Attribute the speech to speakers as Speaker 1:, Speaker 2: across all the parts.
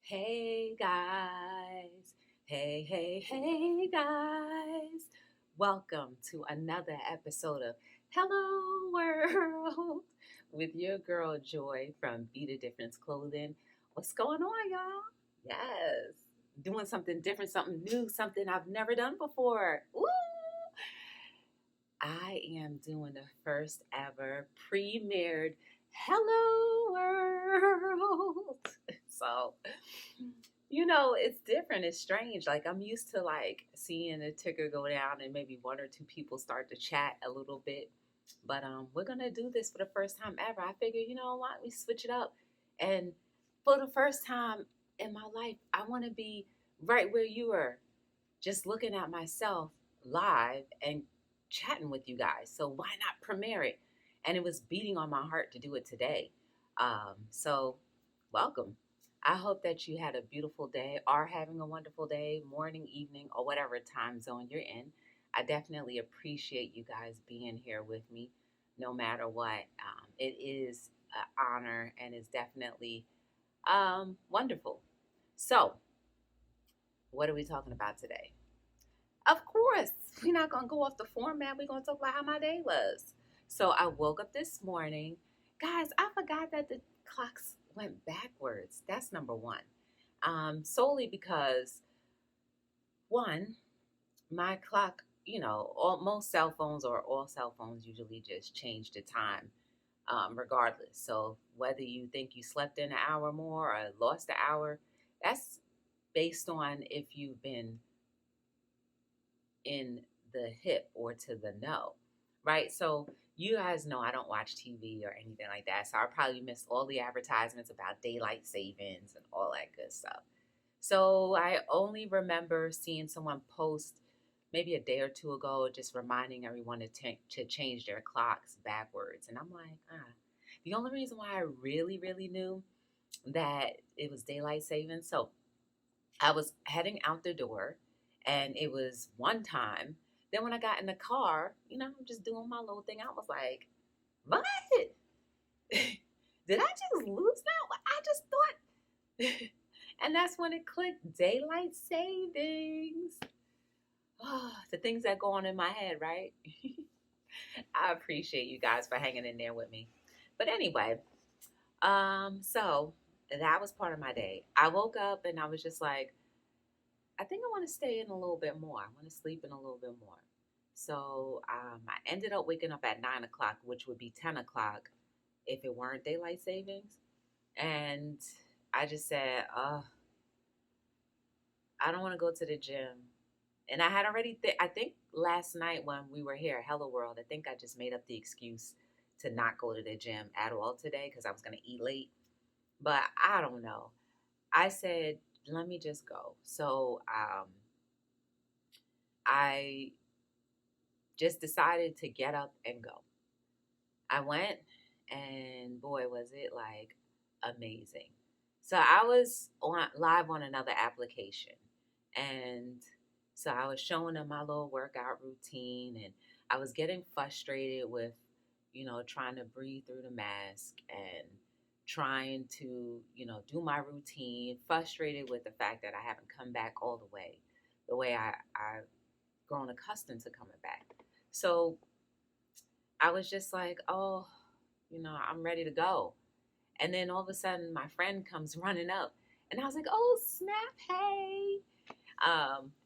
Speaker 1: Hey guys, hey guys. Welcome to another episode of Hello World with your girl Joy from Be the Difference Clothing. What's going on, y'all? Yes, doing something different, something new, something I've never done before. Woo! I am doing the first ever premiered Hello World. So, it's different. It's strange. Like I'm used to like seeing a ticker go down and maybe one or two people start to chat a little bit. But we're gonna do this for the first time ever. I figure, why don't we switch it up? And for the first time in my life, I wanna be right where you are, just looking at myself live and chatting with you guys. So why not premiere it? And it was beating on my heart to do it today. So welcome. I hope that you had a beautiful day, are having a wonderful day, morning, evening, or whatever time zone you're in. I definitely appreciate you guys being here with me no matter what. It is an honor and is definitely wonderful. So, what are we talking about today? Of course, we're not going to go off the format. We're going to talk about how my day was. So I woke up this morning. Guys, I forgot that the clocks went backwards. That's number one. Solely because, one, my clock, most cell phones or all cell phones usually just change the time regardless. So whether you think you slept in an hour more or lost an hour, that's based on if you've been in the hip or to the no, right? So you guys know I don't watch TV or anything like that. So I probably missed all the advertisements about daylight savings and all that good stuff. So I only remember seeing someone post maybe a day or two ago, just reminding everyone to change their clocks backwards. And I'm like, the only reason why I really knew that it was daylight savings. So I was heading out the door and it was one time. Then when I got in the car, I'm just doing my little thing. I was like, what? Did I just lose that? I just thought. And that's when it clicked, daylight savings. Oh, the things that go on in my head, right? I appreciate you guys for hanging in there with me. But anyway, so that was part of my day. I woke up and I was just like, I think I want to stay in a little bit more. I want to sleep in a little bit more. So I ended up waking up at 9 o'clock, which would be 10 o'clock if it weren't daylight savings. And I just said, I don't want to go to the gym. And I had already, I think last night when we were here at Hello World, I think I just made up the excuse to not go to the gym at all today because I was going to eat late. But I don't know. I said, let me just go. So I just decided to get up and go. I went, and boy, was it like amazing. So I was live on another application, and so I was showing them my little workout routine, and I was getting frustrated with, trying to breathe through the mask and trying to, do my routine, frustrated with the fact that I haven't come back all the way I've grown accustomed to coming back. So I was just like, oh, I'm ready to go. And then all of a sudden, my friend comes running up, and I was like, oh, snap, hey.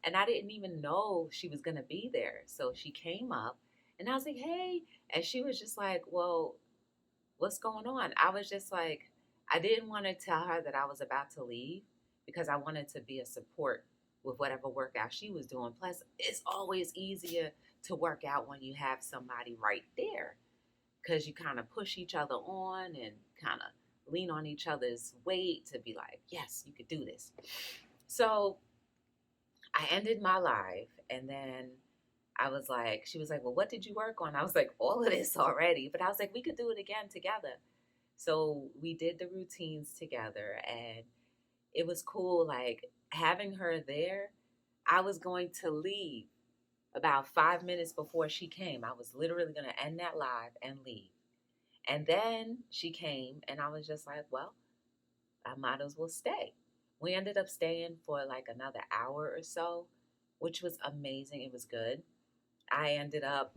Speaker 1: And I didn't even know she was going to be there. So she came up, and I was like, hey. And she was just like, well, what's going on? I was just like, I didn't want to tell her that I was about to leave because I wanted to be a support with whatever workout she was doing. Plus, it's always easier to work out when you have somebody right there because you kind of push each other on and kind of lean on each other's weight to be like, yes, you could do this. So I ended my live, and then I was like, she was like, well, what did you work on? I was like, all of this already. But I was like, we could do it again together. So we did the routines together, and it was cool. Like having her there, I was going to leave about 5 minutes before she came. I was literally going to end that live and leave. And then she came, and I was just like, well, I might as well stay. We ended up staying for like another hour or so, which was amazing. It was good. I ended up,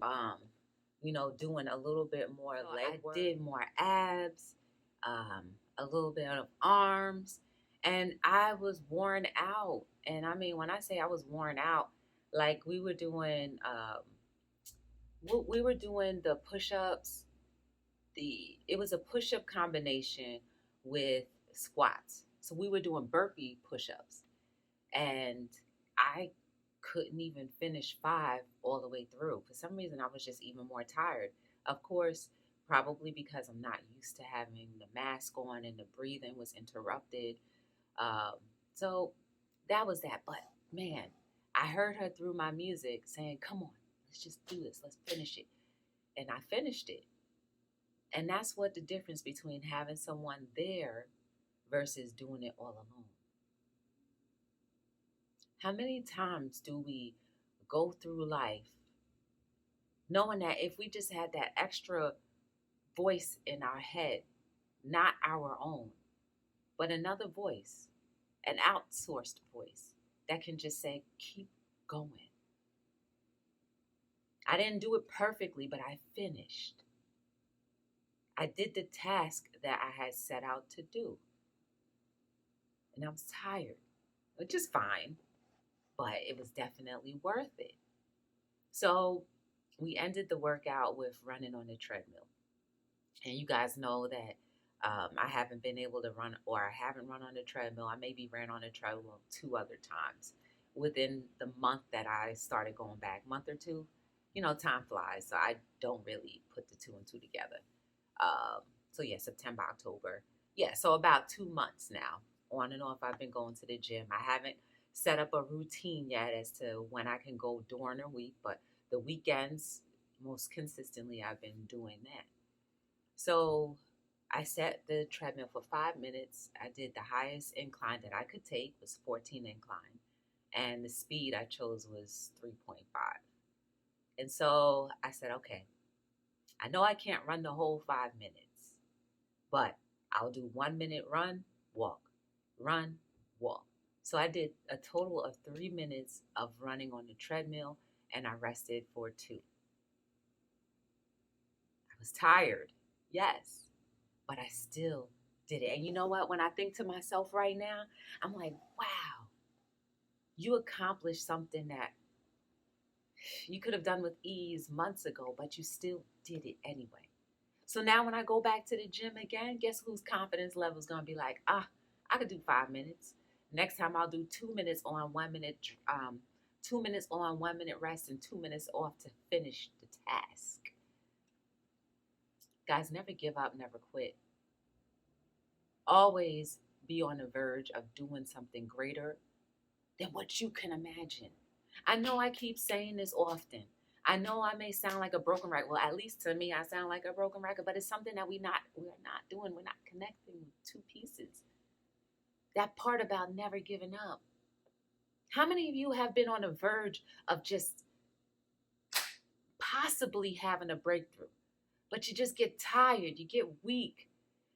Speaker 1: doing a little bit more leg work. I did more abs, a little bit of arms, and I was worn out. And I mean, when I say I was worn out, like we were doing the push-ups. It was a push-up combination with squats. So we were doing burpee push-ups, and I couldn't even finish 5 all the way through. For some reason, I was just even more tired. Of course, probably because I'm not used to having the mask on and the breathing was interrupted. Um, so that was that. But man, I heard her through my music saying, "Come on, let's just do this. Let's finish it." And I finished it. And that's what the difference between having someone there versus doing it all alone. How many times do we go through life knowing that if we just had that extra voice in our head, not our own, but another voice, an outsourced voice that can just say, keep going. I didn't do it perfectly, but I finished. I did the task that I had set out to do. And I was tired, which is fine, but it was definitely worth it. So we ended the workout with running on the treadmill. And you guys know that I haven't been able to run, or I haven't run on the treadmill. I maybe ran on the treadmill 2 other times within the month that I started going back, month or two. Time flies, so I don't really put the two and two together. So yeah, September, October. Yeah, so about 2 months now. On and off, I've been going to the gym. I haven't set up a routine yet as to when I can go during the week, but the weekends, most consistently, I've been doing that. So I set the treadmill for 5 minutes. I did the highest incline that I could take was 14 incline, and the speed I chose was 3.5. And so I said, okay, I know I can't run the whole 5 minutes, but I'll do 1 minute run, walk, run, walk. So I did a total of 3 minutes of running on the treadmill, and I rested for 2. I was tired, yes, but I still did it. And you know what? When I think to myself right now, I'm like, wow, you accomplished something that you could have done with ease months ago, but you still did it anyway. So now when I go back to the gym again, guess whose confidence level is going to be like, I could do 5 minutes. Next time I'll do 2 minutes on 1 minute, 2 minutes on 1 minute rest, and 2 minutes off to finish the task. Guys, never give up, never quit. Always be on the verge of doing something greater than what you can imagine. I know I keep saying this often. I know I may sound like a broken record. Well, at least to me, I sound like a broken record, but it's something that we're not doing. We're not connecting two pieces. That part about never giving up. How many of you have been on the verge of just possibly having a breakthrough, but you just get tired, you get weak,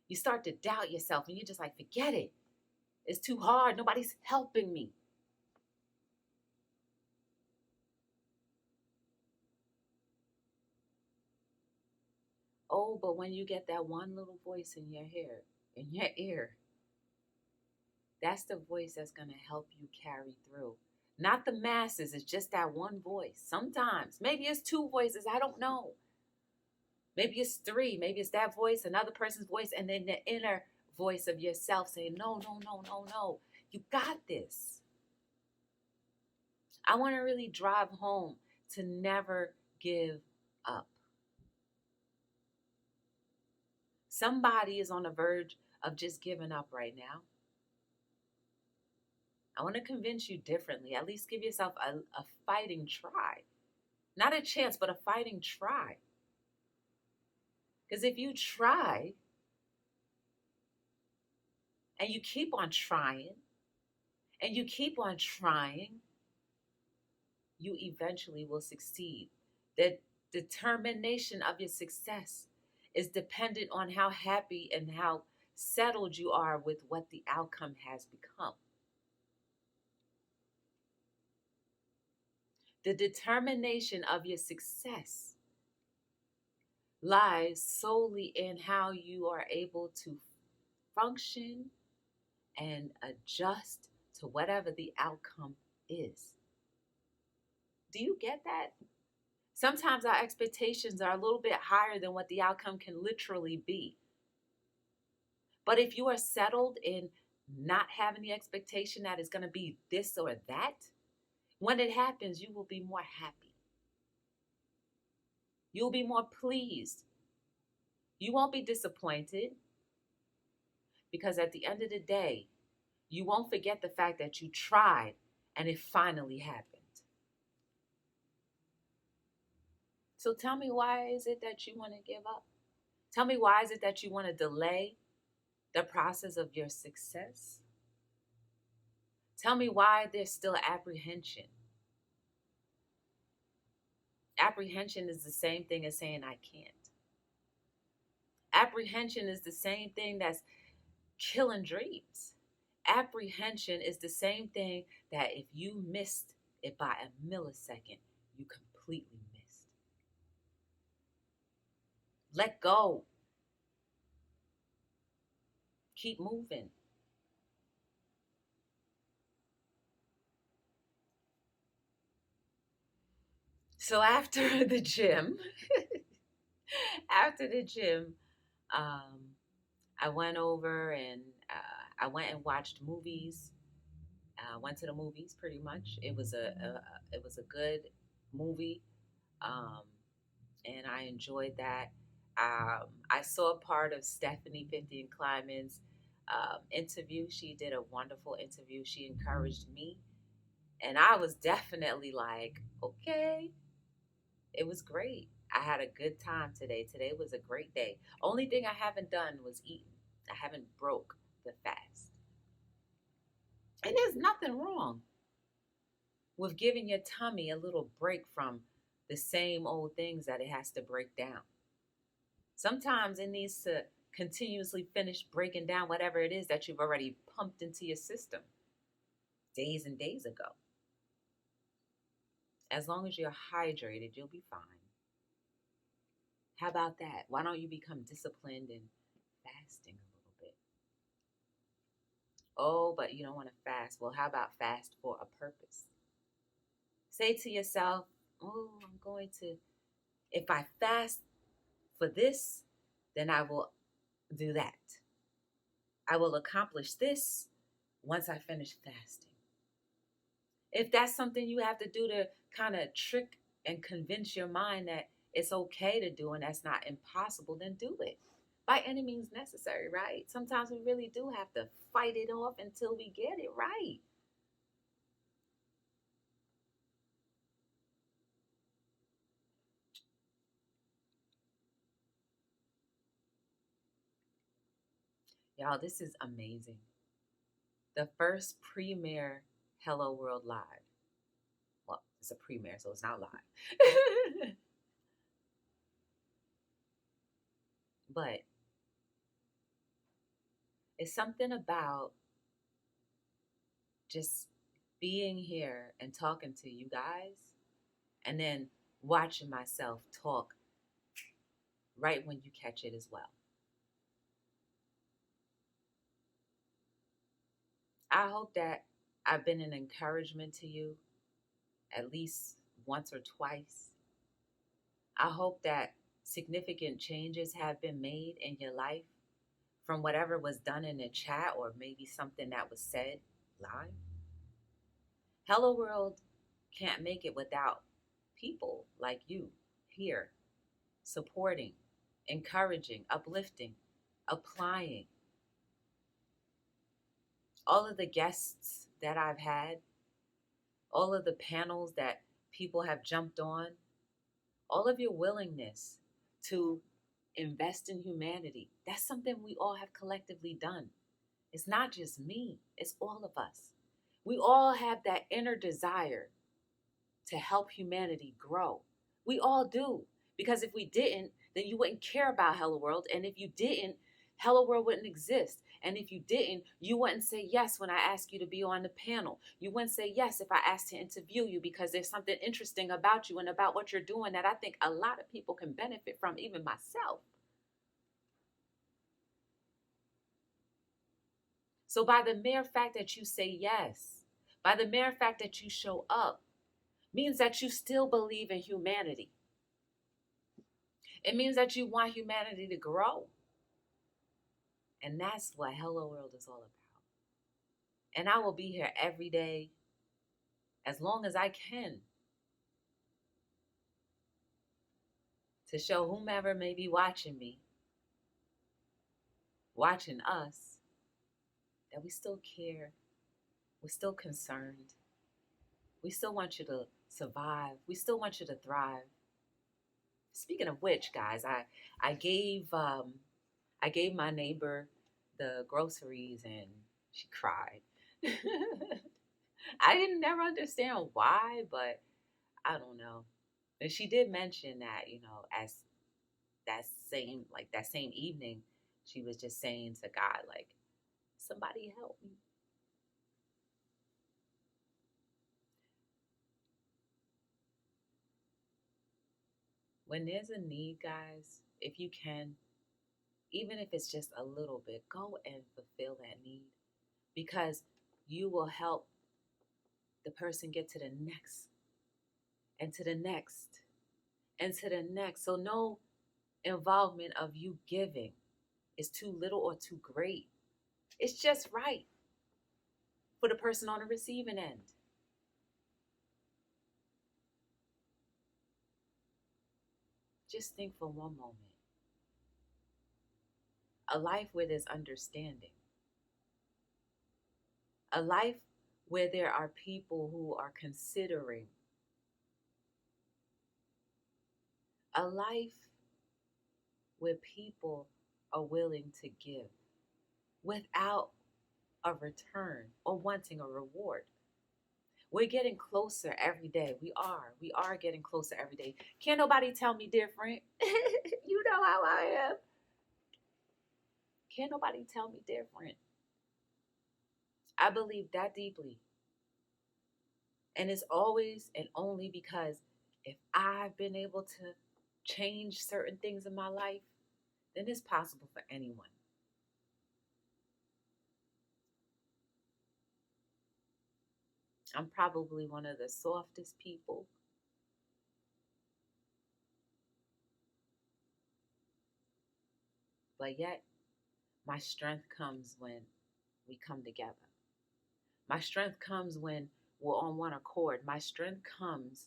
Speaker 1: you start to doubt yourself, and you're just like, forget it. It's too hard. Nobody's helping me. Oh, but when you get that one little voice in your ear, that's the voice that's going to help you carry through. Not the masses, it's just that one voice. Sometimes, maybe it's 2 voices, I don't know. Maybe it's 3, maybe it's that voice, another person's voice, and then the inner voice of yourself saying, no, no, no, no, no. You got this. I want to really drive home to never give up. Somebody is on the verge of just giving up right now. I want to convince you differently. At least give yourself a fighting try. Not a chance, but a fighting try. Because if you try and you keep on trying and you keep on trying, you eventually will succeed. The determination of your success is dependent on how happy and how settled you are with what the outcome has become. The determination of your success lies solely in how you are able to function and adjust to whatever the outcome is. Do you get that? Sometimes our expectations are a little bit higher than what the outcome can literally be. But if you are settled in not having the expectation that it's going to be this or that, when it happens, you will be more happy. You'll be more pleased. You won't be disappointed because at the end of the day, you won't forget the fact that you tried and it finally happened. So tell me, why is it that you want to give up? Tell me, why is it that you want to delay the process of your success? Tell me why there's still apprehension. Apprehension is the same thing as saying I can't. Apprehension is the same thing that's killing dreams. Apprehension is the same thing that if you missed it by a millisecond, you completely missed. Let go. Keep moving. So after the gym, after the gym, I went over and I went and watched movies. Went to the movies pretty much. It was a good movie, um, and I enjoyed that. I saw part of Stephanie 50 and Kleiman's interview. She did a wonderful interview. She encouraged me, and I was definitely like, okay, it was great. I had a good time today. Today was a great day. Only thing I haven't done was eaten. I haven't broke the fast. And there's nothing wrong with giving your tummy a little break from the same old things that it has to break down. Sometimes it needs to continuously finish breaking down whatever it is that you've already pumped into your system days and days ago. As long as you're hydrated, you'll be fine. How about that? Why don't you become disciplined in fasting a little bit? Oh, but you don't want to fast. Well, how about fast for a purpose? Say to yourself, oh, I'm going to, if I fast for this, then I will do that. I will accomplish this once I finish fasting. If that's something you have to do to kind of trick and convince your mind that it's okay to do and that's not impossible, then do it by any means necessary, right? Sometimes we really do have to fight it off until we get it right. Y'all, this is amazing. The first premiere Hello World Live. Well, it's a premiere, so it's not live. But it's something about just being here and talking to you guys and then watching myself talk right when you catch it as well. I hope that I've been an encouragement to you at least once or twice. I hope that significant changes have been made in your life from whatever was done in the chat or maybe something that was said live. Hello World can't make it without people like you here, supporting, encouraging, uplifting, applying. All of the guests that I've had, all of the panels that people have jumped on, all of your willingness to invest in humanity. That's something we all have collectively done. It's not just me, it's all of us. We all have that inner desire to help humanity grow. We all do. Because if we didn't, then you wouldn't care about Hello World. And if you didn't, Hello World wouldn't exist. And if you didn't, you wouldn't say yes when I asked you to be on the panel. You wouldn't say yes if I asked to interview you, because there's something interesting about you and about what you're doing that I think a lot of people can benefit from, even myself. So by the mere fact that you say yes, by the mere fact that you show up, means that you still believe in humanity. It means that you want humanity to grow. And that's what Hello World is all about. And I will be here every day as long as I can to show whomever may be watching me, watching us, that we still care. We're still concerned. We still want you to survive. We still want you to thrive. Speaking of which, guys, I gave my neighbor the groceries and she cried. I didn't never understand why, but I don't know. And she did mention that, as that same evening, she was just saying to God, like, somebody help me. When there's a need, guys, if you can, even if it's just a little bit, go and fulfill that need, because you will help the person get to the next and to the next and to the next. So no involvement of you giving is too little or too great. It's just right for the person on the receiving end. Just think for one moment. A life where there's understanding. A life where there are people who are considering. A life where people are willing to give without a return or wanting a reward. We're getting closer every day. We are getting closer every day. Can't nobody tell me different. You know how I am. Can't nobody tell me different. I believe that deeply. And it's always and only because if I've been able to change certain things in my life, then it's possible for anyone. I'm probably one of the softest people, but yet my strength comes when we come together. My strength comes when we're on one accord. My strength comes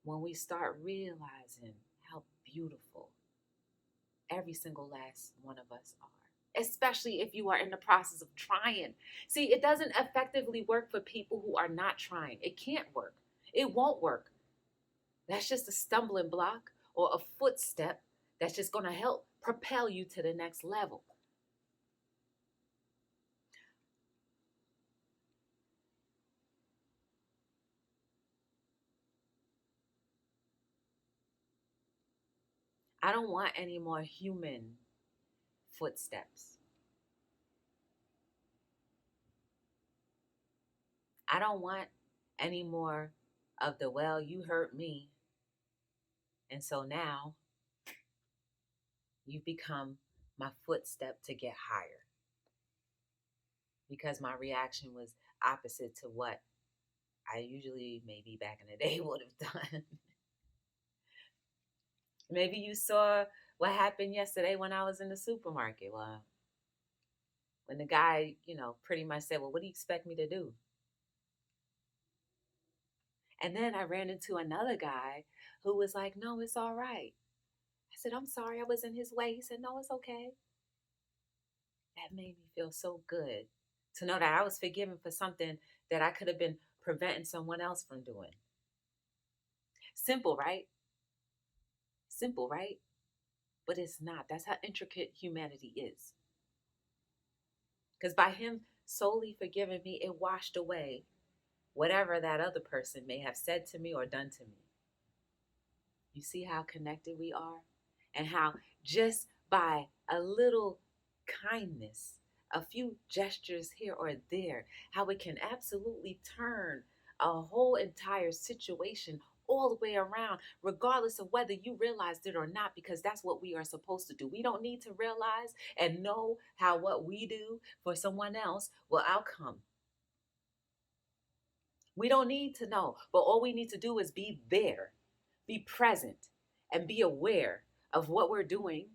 Speaker 1: when we start realizing how beautiful every single last one of us are, especially if you are in the process of trying. See, it doesn't effectively work for people who are not trying. It can't work. It won't work. That's just a stumbling block or a footstep that's just going to help propel you to the next level. I don't want any more human footsteps. I don't want any more of the, well, you hurt me, and so now you've become my footstep to get higher, because my reaction was opposite to what I usually, maybe back in the day, would have done. Maybe you saw what happened yesterday when I was in the supermarket. Well, when the guy, pretty much said, well, what do you expect me to do? And then I ran into another guy who was like, no, it's all right. I said, I'm sorry I was in his way. He said, no, it's okay. That made me feel so good to know that I was forgiven for something that I could have been preventing someone else from doing. Simple, right? Simple, right? But it's not. That's how intricate humanity is. Because by him solely forgiving me, it washed away whatever that other person may have said to me or done to me. You see how connected we are? And how just by a little kindness, a few gestures here or there, how it can absolutely turn a whole entire situation all the way around, regardless of whether you realized it or not, because that's what we are supposed to do. We don't need to realize and know how what we do for someone else will outcome. We don't need to know, but all we need to do is be there, be present, and be aware of what we're doing.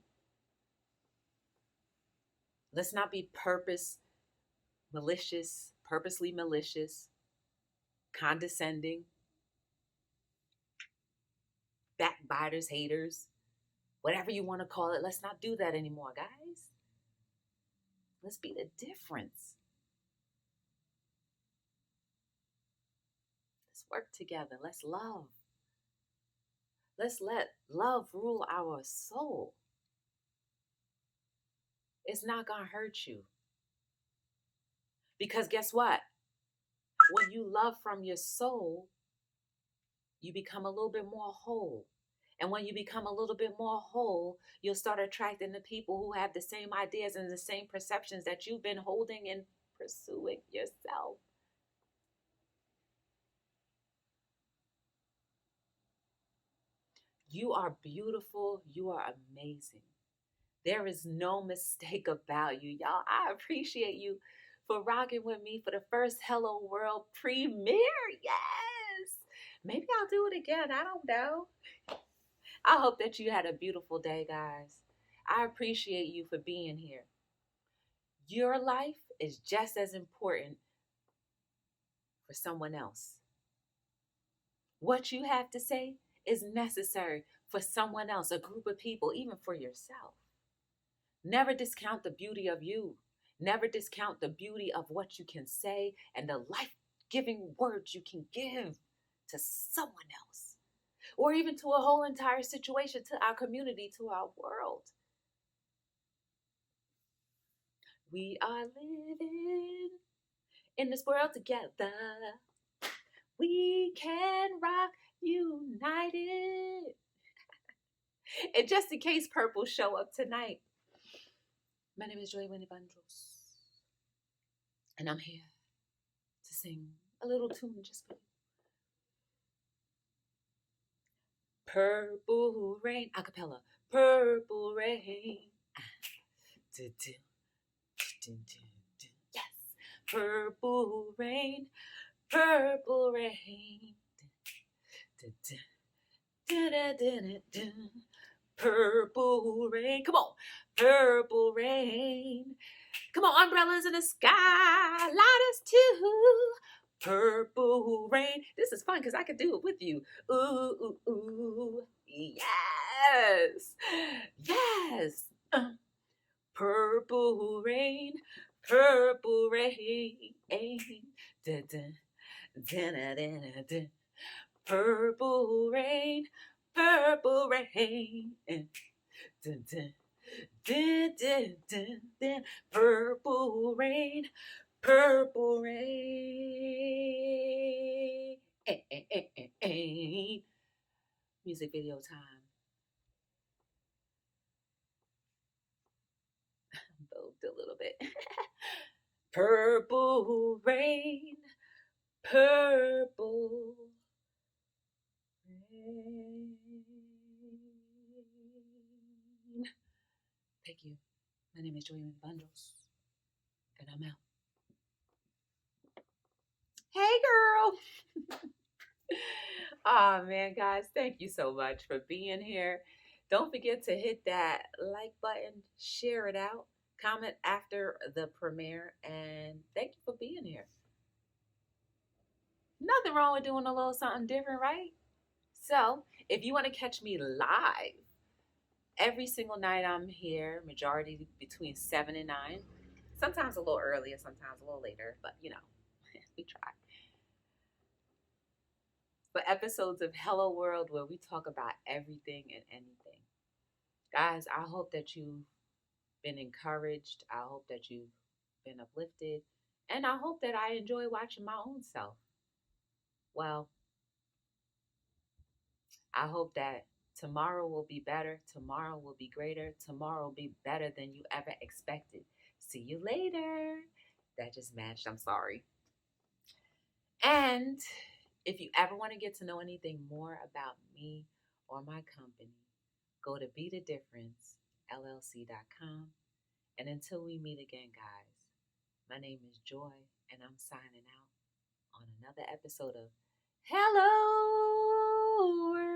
Speaker 1: Let's not be purposely malicious, condescending, backbiters, haters, whatever you want to call it. Let's not do that anymore, guys. Let's be the difference. Let's work together. Let's love. Let's let love rule our soul. It's not going to hurt you. Because guess what? When you love from your soul, you become a little bit more whole. And when you become a little bit more whole, you'll start attracting the people who have the same ideas and the same perceptions that you've been holding and pursuing yourself. You are beautiful. You are amazing. There is no mistake about you, y'all. I appreciate you for rocking with me for the first Hello World premiere. Yes. Maybe I'll do it again. I don't know. I hope that you had a beautiful day, guys. I appreciate you for being here. Your life is just as important for someone else. What you have to say is necessary for someone else, a group of people, even for yourself. Never discount the beauty of you. Never discount the beauty of what you can say and the life-giving words you can give to someone else, or even to a whole entire situation, to our community, to our world. We are living in this world together. We can rock united. And just in case Purple show up tonight, my name is Joy Winnie Bandros, and I'm here to sing a little tune just for you. Purple rain, a cappella. Purple rain. Yes. Purple rain. Purple rain. Purple rain. Come on. Purple rain. Come on, umbrellas in the sky. Light us too. Purple rain. This is fun because I could do it with you. Ooh, ooh, ooh. Yes. Yes. Purple rain. Purple rain. Dun, dun, dun, dun, dun, dun. Purple rain. Purple rain. Dun, dun. Dun, dun, dun, dun. Purple rain, purple rain. Music video time. Moved a little bit. Purple rain, purple rain. Thank you. My name is Joy Bundles, and I'm out. Hey, girl. Oh, man, guys, thank you so much for being here. Don't forget to hit that like button, share it out, comment after the premiere, and thank you for being here. Nothing wrong with doing a little something different, right? So, if you want to catch me live, every single night I'm here, majority between 7 and 9. Sometimes a little earlier, sometimes a little later, but you know, we try. For episodes of Hello World where we talk about everything and anything. Guys, I hope that you've been encouraged. I hope that you've been uplifted. And I hope that I enjoy watching my own self. Well, I hope that Tomorrow will be better. Tomorrow will be greater. Tomorrow will be better than you ever expected. See you later. That just matched. I'm sorry. And if you ever want to get to know anything more about me or my company, go to BeTheDifferenceLLC.com. And until we meet again, guys, my name is Joy, and I'm signing out on another episode of Hello World.